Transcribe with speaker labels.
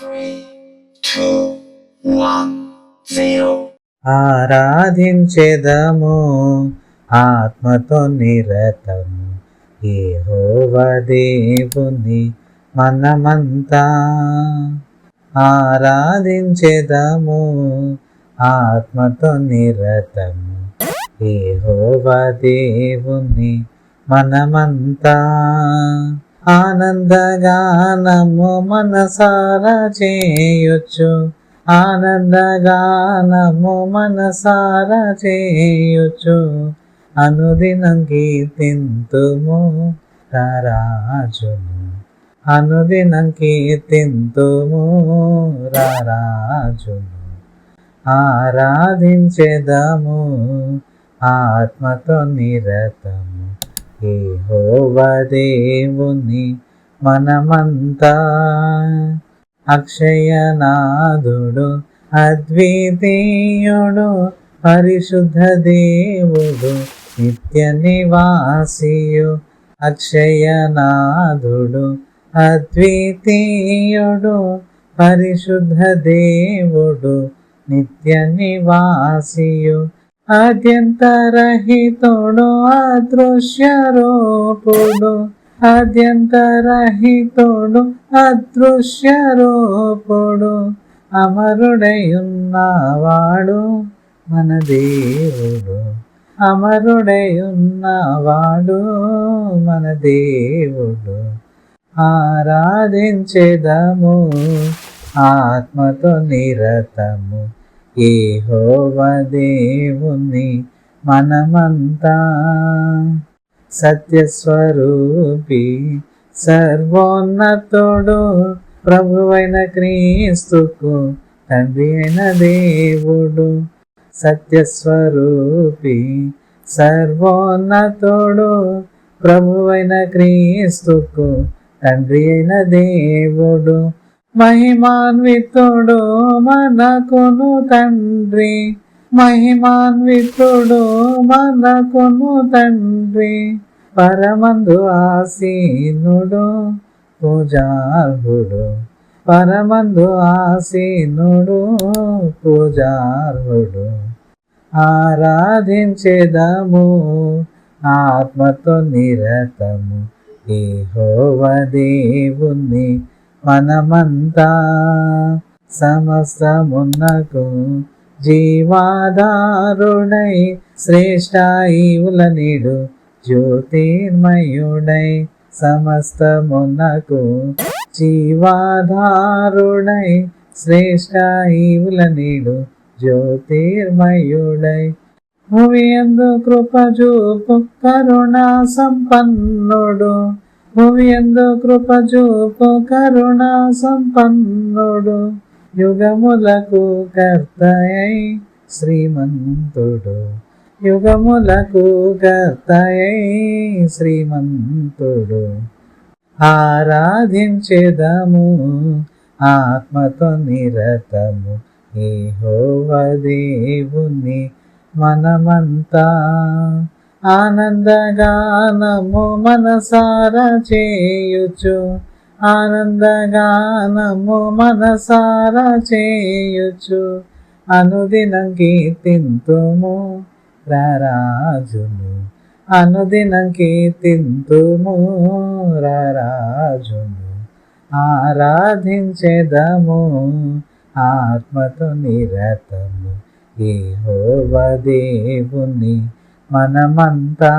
Speaker 1: 3, 2, 1, 0.
Speaker 2: ఆరాధించెదము ఆత్మతో నిరతము యెహోవా దేవుని మనమంతా. ఆరాధించెదము ఆత్మతో నిరతము యెహోవా దేవుని మనమంతా. ఆనందగానము మనసారా చేయొచ్చు, ఆనందగానము మనసారా చేయొచ్చు. అనుదినం కీర్తింతుము రారాజును, అనుదినం కీర్తింతుము రారాజును. ఆరాధించెదము ఆత్మతో నిరతము యెహోవా దేవుని మనమంతా. అక్షయనాథుడు అద్వితీయుడు పరిశుద్ధ దేవుడు నిత్య నివాసియు. అక్షయనాథుడు అద్వితీయుడు పరిశుద్ధ దేవుడు నిత్య నివాసియు. ఆద్యంతరహితుడు అదృశ్య రూపుడు, ఆద్యంతరహితుడు అదృశ్య రూపుడు. అమరుడై ఉన్నవాడు మన దేవుడు, అమరుడై ఉన్నవాడు మన దేవుడు. ఆరాధించెదము ఆత్మతో నిరతము యెహోవా దేవుని మనమంతా. సత్యస్వరూపి సర్వోన్నతుడు ప్రభువైన క్రీస్తుకు తండ్రి అయిన దేవుడు. సత్యస్వరూపి సర్వోన్నతుడు ప్రభువైన క్రీస్తుకు తండ్రి అయిన దేవుడు. మహిమాన్వితుడు మనకును తండ్రి, మహిమాన్వితుడు మనకును తండ్రి. పరమందు ఆసీనుడు పూజార్హుడు, పరమందు ఆసీనుడు పూజార్హుడు. ఆరాధించెదము ఆత్మతో నిరతము యెహోవా దేవుని మనమంతా. సమస్తమునకు జీవాధారుడై శ్రేష్ఠాయుల నీడు జ్యోతిర్మయుడై. సమస్తమునకు జీవాధారుడై శ్రేష్ఠాయుల నీడు జ్యోతిర్మయుడై. భువియందు కృపజూపు కరుణా సంపన్నుడు, భువియందు కృపజూపు కరుణా సంపన్నుడు. యుగములకు కర్తయై శ్రీమంతుడు, యుగములకు కర్తయై శ్రీమంతుడు. ఆరాధించెదము ఆత్మతో నిరతము యెహోవా దేవుని మనమంతా. ఆనందగానము మనసారా చేయుచు, ఆనందగానము మనసారా చేయుచు. అనుదినం కీర్తింతుము రారాజును, అనుదినం కీర్తింతుము రారాజును. ఆరాధించెదము ఆత్మతో నిరతము యెహోవా దేవుని మనమంతా.